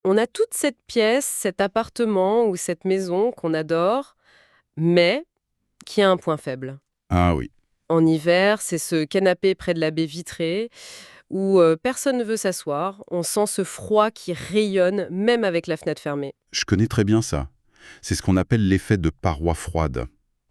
On a toute cette pièce, cet appartement ou cette maison qu'on adore, mais qui a un point faible. Ah oui, En hiver, c'est ce canapé près de la baie vitrée où personne ne veut s'asseoir. On sent ce froid qui rayonne, même avec la fenêtre fermée. je connais très bien ça. C'est ce qu'on appelle l'effet de paroi froide.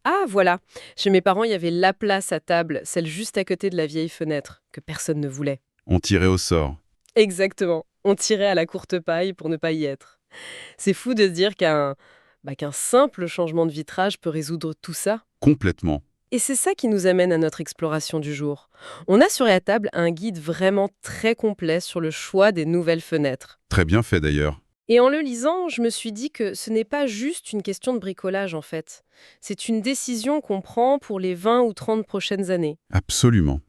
Ah, voilà. Chez mes parents, il y avait la place à table, celle juste à côté de la vieille fenêtre, que personne ne voulait. On tirait au sort. Exactement. On tirait à la courte paille pour ne pas y être. C'est fou de se dire qu'un simple changement de vitrage peut résoudre tout ça. Complètement. Et c'est ça qui nous amène à notre exploration du jour. On a sur la table un guide vraiment très complet sur le choix des nouvelles fenêtres. Très bien fait d'ailleurs. Et en le lisant, je me suis dit que ce n'est pas juste une question de bricolage en fait. C'est une décision qu'on prend pour les 20 ou 30 prochaines années. Absolument.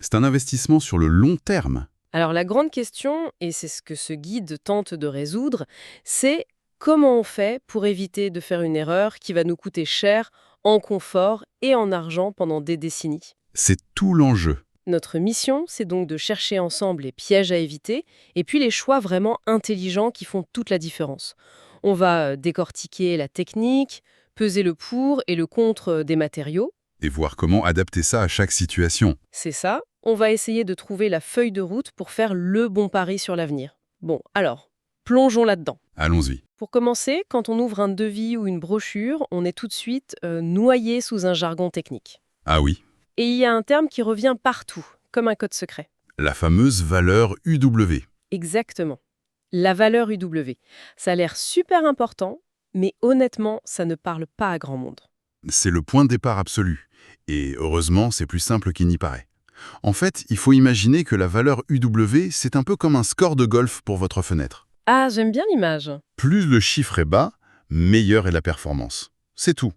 C'est un investissement sur le long terme. Alors la grande question, et c'est ce que ce guide tente de résoudre, c'est comment on fait pour éviter de faire une erreur qui va nous coûter cher en confort et en argent pendant des décennies. C'est tout l'enjeu. Notre mission, c'est donc de chercher ensemble les pièges à éviter et puis les choix vraiment intelligents qui font toute la différence. On va décortiquer la technique, peser le pour et le contre des matériaux. Et voir comment adapter ça à chaque situation. C'est ça. On va essayer de trouver la feuille de route pour faire le bon pari sur l'avenir. Bon, alors, plongeons là-dedans. Allons-y. Pour commencer, quand on ouvre un devis ou une brochure, on est tout de suite noyé sous un jargon technique. Ah oui, Et il y a un terme qui revient partout, comme un code secret. la fameuse valeur UW. Exactement. La valeur UW. Ça a l'air super important, mais honnêtement, ça ne parle pas à grand monde. C'est le point de départ absolu. Et heureusement, c'est plus simple qu'il n'y paraît. En fait, il faut imaginer que la valeur UW, c'est un peu comme un score de golf pour votre fenêtre. Ah, j'aime bien l'image. Plus le chiffre est bas, meilleure est la performance. C'est tout.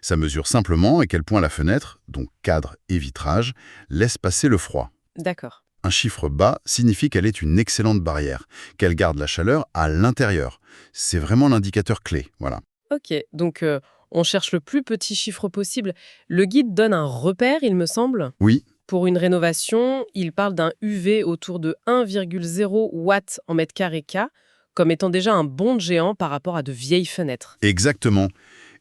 Ça mesure simplement à quel point la fenêtre, donc cadre et vitrage, laisse passer le froid. D'accord. Un chiffre bas signifie qu'elle est une excellente barrière, qu'elle garde la chaleur à l'intérieur. C'est vraiment l'indicateur clé, voilà. Ok, donc on cherche le plus petit chiffre possible. Le guide donne un repère, il me semble. Oui, Pour une rénovation, il parle d'un UV autour de 1,0 watts en mètre carré K, comme étant déjà un bond de géant par rapport à de vieilles fenêtres. exactement.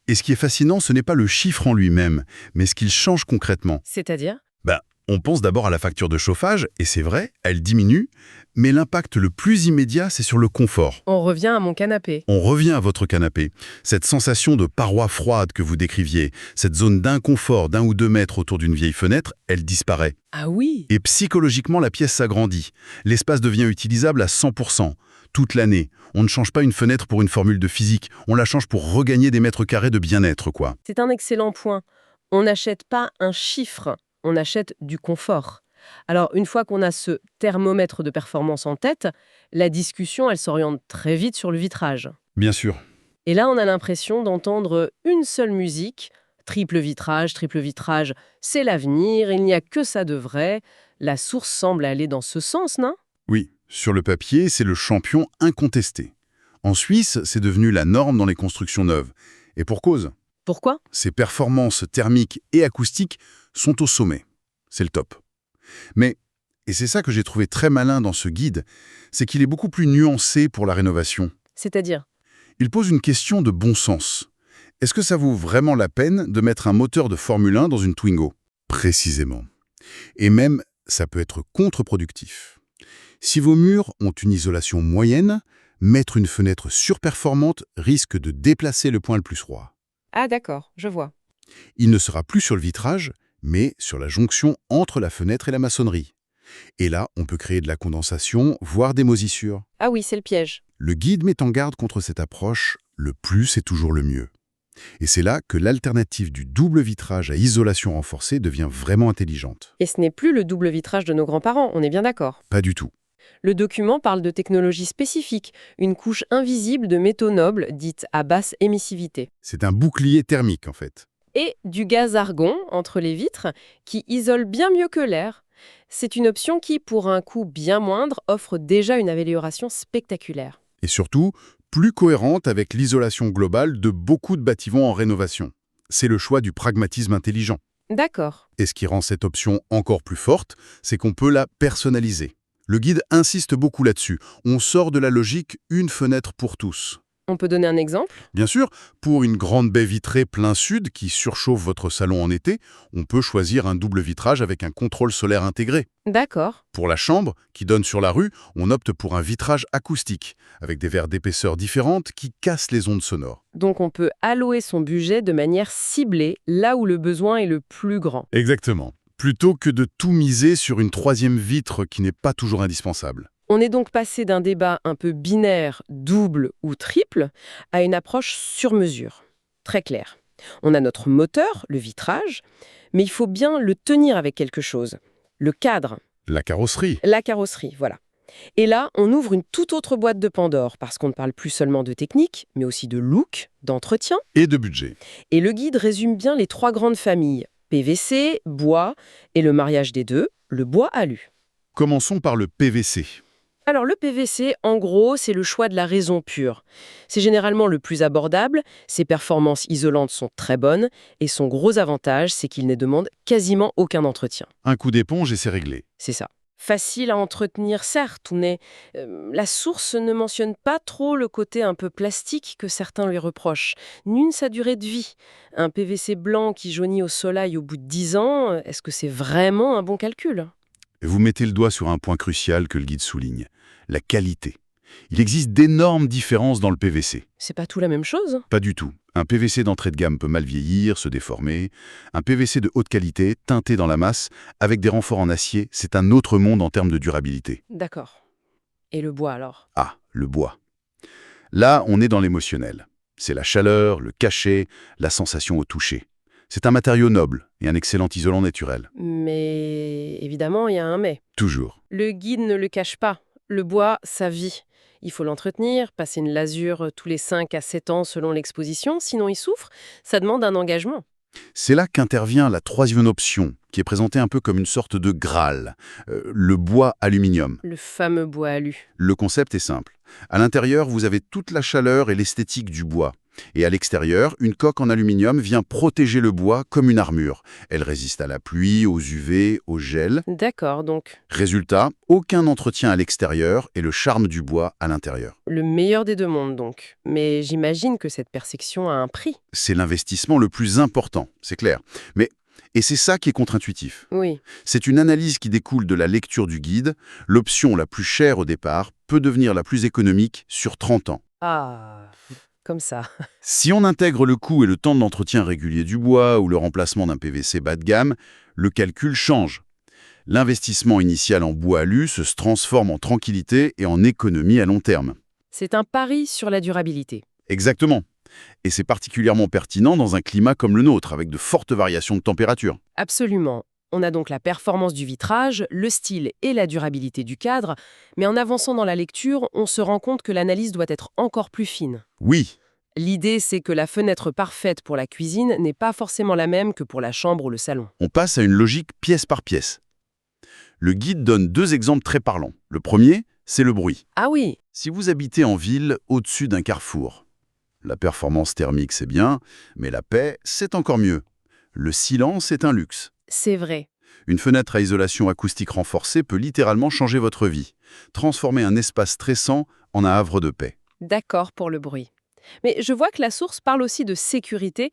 Et ce qui est fascinant, ce n'est pas le chiffre en lui-même, mais ce qu'il change concrètement. C'est-à-dire? Ben, on pense d'abord à la facture de chauffage, et c'est vrai, elle diminue, mais l'impact le plus immédiat, c'est sur le confort. On revient à mon canapé. On revient à votre canapé. Cette sensation de paroi froide que vous décriviez, cette zone d'inconfort d'1 ou 2 mètres autour d'une vieille fenêtre, elle disparaît. Ah oui. Et psychologiquement, la pièce s'agrandit. L'espace devient utilisable à 100%. Toute l'année. On ne change pas une fenêtre pour une formule de physique, on la change pour regagner des mètres carrés de bien-être, quoi. C'est un excellent point. On n'achète pas un chiffre, on achète du confort. Alors, une fois qu'on a ce thermomètre de performance en tête, la discussion, elle s'oriente très vite sur le vitrage. Bien sûr. Et là, on a l'impression d'entendre une seule musique. Triple vitrage, c'est l'avenir, il n'y a que ça de vrai. La source semble aller dans ce sens, non? Oui, sur le papier, c'est le champion incontesté. En Suisse, c'est devenu la norme dans les constructions neuves. Et pour cause, Pourquoi? ses performances thermiques et acoustiques sont au sommet. C'est le top. Mais, et c'est ça que j'ai trouvé très malin dans ce guide, c'est qu'il est beaucoup plus nuancé pour la rénovation. C'est-à-dire? Il pose une question de bon sens. Est-ce que ça vaut vraiment la peine de mettre un moteur de Formule 1 dans une Twingo? Précisément. Et même, ça peut être contre-productif. Si vos murs ont une isolation moyenne, mettre une fenêtre surperformante risque de déplacer le point le plus froid. Ah d'accord, je vois. Il ne sera plus sur le vitrage, mais sur la jonction entre la fenêtre et la maçonnerie. Et là, on peut créer de la condensation, voire des moisissures. Ah oui, c'est le piège. Le guide met en garde contre cette approche, le plus est toujours le mieux. Et c'est là que l'alternative du double vitrage à isolation renforcée devient vraiment intelligente. Et ce n'est plus le double vitrage de nos grands-parents, on est bien d'accord. Pas du tout. Le document parle de technologies spécifiques, une couche invisible de métaux nobles dite à basse émissivité. C'est un bouclier thermique en fait. Et du gaz argon entre les vitres qui isole bien mieux que l'air. C'est une option qui, pour un coût bien moindre, offre déjà une amélioration spectaculaire. Et surtout, plus cohérente avec l'isolation globale de beaucoup de bâtiments en rénovation. C'est le choix du pragmatisme intelligent. D'accord. Et ce qui rend cette option encore plus forte, c'est qu'on peut la personnaliser. Le guide insiste beaucoup là-dessus. On sort de la logique une fenêtre pour tous. On peut donner un exemple? Bien sûr, pour une grande baie vitrée plein sud qui surchauffe votre salon en été, on peut choisir un double vitrage avec un contrôle solaire intégré. D'accord. Pour la chambre, qui donne sur la rue, on opte pour un vitrage acoustique, avec des verres d'épaisseur différentes qui cassent les ondes sonores. Donc on peut allouer son budget de manière ciblée, là où le besoin est le plus grand. Exactement. Plutôt que de tout miser sur une troisième vitre qui n'est pas toujours indispensable. On est donc passé d'un débat un peu binaire, double ou triple, à une approche sur mesure. Très clair. On a notre moteur, le vitrage, mais il faut bien le tenir avec quelque chose. Le cadre, La carrosserie. la carrosserie, voilà. Et là, on ouvre une toute autre boîte de Pandore, parce qu'on ne parle plus seulement de technique, mais aussi de look, d'entretien. Et de budget. Et le guide résume bien les trois grandes familles, PVC, bois, et le mariage des deux, le bois alu. Commençons par le PVC. Alors le PVC, en gros, c'est le choix de la raison pure. C'est généralement le plus abordable, ses performances isolantes sont très bonnes, et son gros avantage, c'est qu'il ne demande quasiment aucun entretien. Un coup d'éponge et c'est réglé. C'est ça. Facile à entretenir, certes, mais la source ne mentionne pas trop le côté un peu plastique que certains lui reprochent, ni sa durée de vie. Un PVC blanc qui jaunit au soleil au bout de 10 ans, est-ce que c'est vraiment un bon calcul? Vous mettez le doigt sur un point crucial que le guide souligne, la qualité. Il existe d'énormes différences dans le PVC. C'est pas tout la même chose? Pas du tout. Un PVC d'entrée de gamme peut mal vieillir, se déformer. Un PVC de haute qualité, teinté dans la masse, avec des renforts en acier, c'est un autre monde en termes de durabilité. D'accord. Et le bois alors? Ah, le bois. Là, on est dans l'émotionnel. C'est la chaleur, le cachet, la sensation au toucher. C'est un matériau noble et un excellent isolant naturel. Mais évidemment, il y a un mais. Toujours. Le guide ne le cache pas. Le bois, ça vit. Il faut l'entretenir, passer une lasure tous les 5 à 7 ans selon l'exposition, sinon il souffre. Ça demande un engagement. C'est là qu'intervient la troisième option, qui est présentée un peu comme une sorte de Graal, le bois aluminium. Le fameux bois alu. Le concept est simple. À l'intérieur, vous avez toute la chaleur et l'esthétique du bois. Et à l'extérieur, une coque en aluminium vient protéger le bois comme une armure. Elle résiste à la pluie, aux UV, au gel. D'accord, donc Résultat, aucun entretien à l'extérieur et le charme du bois à l'intérieur. le meilleur des deux mondes donc. Mais j'imagine que cette perception a un prix. C'est l'investissement le plus important, c'est clair. Et c'est ça qui est contre-intuitif. Oui. C'est une analyse qui découle de la lecture du guide. L'option la plus chère au départ peut devenir la plus économique sur 30 ans. Ah, comme ça. Si on intègre le coût et le temps d'entretien régulier du bois ou le remplacement d'un PVC bas de gamme, le calcul change. L'investissement initial en bois alu se transforme en tranquillité et en économie à long terme. C'est un pari sur la durabilité. Exactement. Et c'est particulièrement pertinent dans un climat comme le nôtre, avec de fortes variations de température. Absolument. On a donc la performance du vitrage, le style et la durabilité du cadre, mais en avançant dans la lecture, on se rend compte que l'analyse doit être encore plus fine. Oui, L'idée, c'est que la fenêtre parfaite pour la cuisine n'est pas forcément la même que pour la chambre ou le salon. on passe à une logique pièce par pièce. Le guide donne 2 exemples très parlants. Le premier, c'est le bruit. Ah oui, Si vous habitez en ville, au-dessus d'un carrefour, la performance thermique, c'est bien, mais la paix, c'est encore mieux. Le silence est un luxe. c'est vrai. Une fenêtre à isolation acoustique renforcée peut littéralement changer votre vie, transformer un espace stressant en un havre de paix. D'accord pour le bruit. Mais je vois que la source parle aussi de sécurité.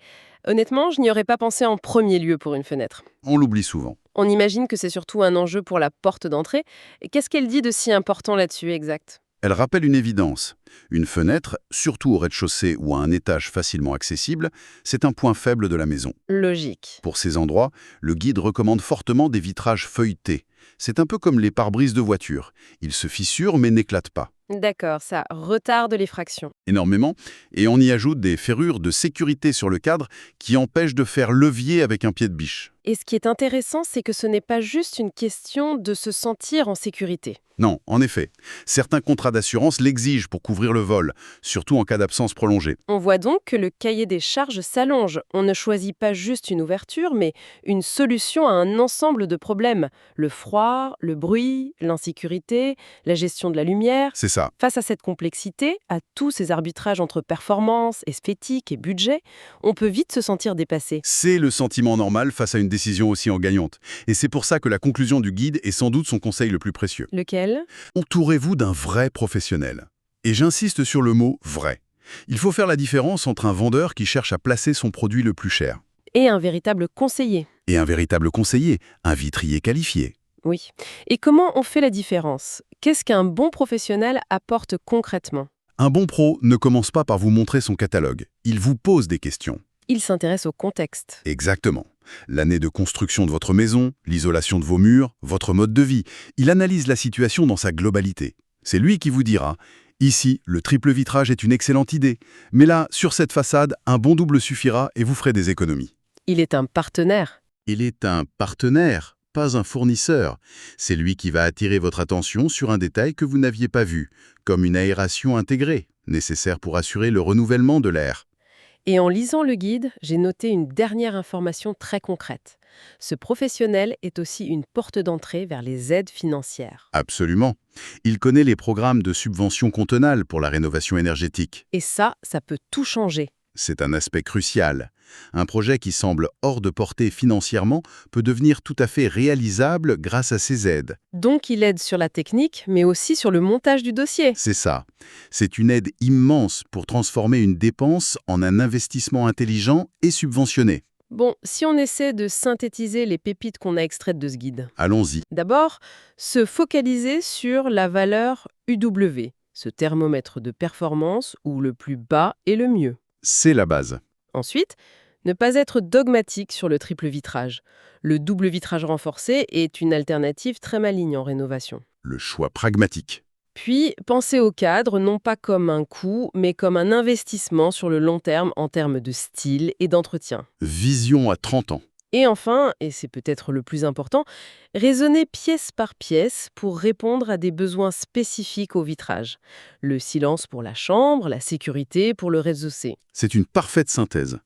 Honnêtement, je n'y aurais pas pensé en premier lieu pour une fenêtre. On l'oublie souvent. On imagine que c'est surtout un enjeu pour la porte d'entrée. Qu'est-ce qu'elle dit de si important là-dessus, exact? Elle rappelle une évidence. Une fenêtre, surtout au rez-de-chaussée ou à un étage facilement accessible, c'est un point faible de la maison. Logique. Pour ces endroits, le guide recommande fortement des vitrages feuilletés. C'est un peu comme les pare-brises de voiture. Ils se fissurent mais n'éclatent pas. D'accord, ça retarde l'effraction. Énormément, et on y ajoute des ferrures de sécurité sur le cadre qui empêchent de faire levier avec un pied de biche. Et ce qui est intéressant, c'est que ce n'est pas juste une question de se sentir en sécurité. Non, en effet. Certains contrats d'assurance l'exigent pour couvrir le vol, surtout en cas d'absence prolongée. On voit donc que le cahier des charges s'allonge. On ne choisit pas juste une ouverture, mais une solution à un ensemble de problèmes. Le froid, le bruit, l'insécurité, la gestion de la lumière. C'est ça. Face à cette complexité, à tous ces arguments l'arbitrage entre performance, esthétique et budget, on peut vite se sentir dépassé. C'est le sentiment normal face à une décision aussi gagnante. Et c'est pour ça que la conclusion du guide est sans doute son conseil le plus précieux. Lequel? Entourez-vous d'un vrai professionnel. Et j'insiste sur le mot « vrai ». Il faut faire la différence entre un vendeur qui cherche à placer son produit le plus cher Et un véritable conseiller. et un véritable conseiller, un vitrier qualifié. Oui. Et comment on fait la différence? Qu'est-ce qu'un bon professionnel apporte concrètement? Un bon pro ne commence pas par vous montrer son catalogue. Il vous pose des questions. Il s'intéresse au contexte. Exactement. L'année de construction de votre maison, l'isolation de vos murs, votre mode de vie. Il analyse la situation dans sa globalité. C'est lui qui vous dira « Ici, le triple vitrage est une excellente idée. Mais là, sur cette façade, un bon double suffira et vous ferez des économies. » Il est un partenaire. Il est un partenaire, pas un fournisseur. C'est lui qui va attirer votre attention sur un détail que vous n'aviez pas vu, comme une aération intégrée, nécessaire pour assurer le renouvellement de l'air. Et en lisant le guide, j'ai noté une dernière information très concrète. Ce professionnel est aussi une porte d'entrée vers les aides financières. Absolument. Il connaît les programmes de subvention cantonale pour la rénovation énergétique. Et ça peut tout changer. C'est un aspect crucial. Un projet qui semble hors de portée financièrement peut devenir tout à fait réalisable grâce à ces aides. Donc il aide sur la technique, mais aussi sur le montage du dossier. C'est ça. C'est une aide immense pour transformer une dépense en un investissement intelligent et subventionné. Bon, si on essaie de synthétiser les pépites qu'on a extraites de ce guide. Allons-y. D'abord, se focaliser sur la valeur UW, ce thermomètre de performance où le plus bas est le mieux. C'est la base. Ensuite, ne pas être dogmatique sur le triple vitrage. Le double vitrage renforcé est une alternative très maligne en rénovation. Le choix pragmatique. Puis, penser au cadre non pas comme un coût, mais comme un investissement sur le long terme en termes de style et d'entretien. Vision à 30 ans. Et enfin, et c'est peut-être le plus important, raisonner pièce par pièce pour répondre à des besoins spécifiques au vitrage. Le silence pour la chambre, la sécurité pour le rez-de-chaussée. C'est une parfaite synthèse.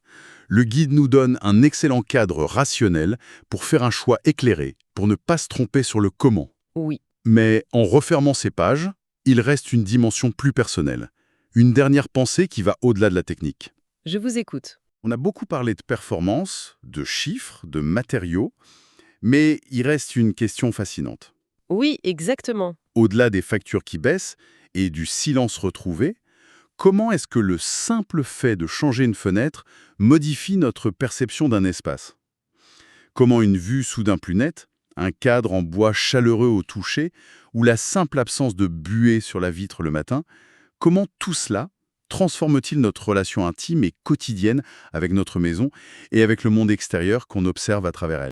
Le guide nous donne un excellent cadre rationnel pour faire un choix éclairé, pour ne pas se tromper sur le comment. Oui. Mais en refermant ces pages, il reste une dimension plus personnelle. Une dernière pensée qui va au-delà de la technique. Je vous écoute. On a beaucoup parlé de performance, de chiffres, de matériaux, mais il reste une question fascinante. Oui, exactement. Au-delà des factures qui baissent et du silence retrouvé, comment est-ce que le simple fait de changer une fenêtre modifie notre perception d'un espace? Comment une vue soudain plus nette, un cadre en bois chaleureux au toucher, ou la simple absence de buée sur la vitre le matin, comment tout cela transforme-t-il notre relation intime et quotidienne avec notre maison et avec le monde extérieur qu'on observe à travers elle?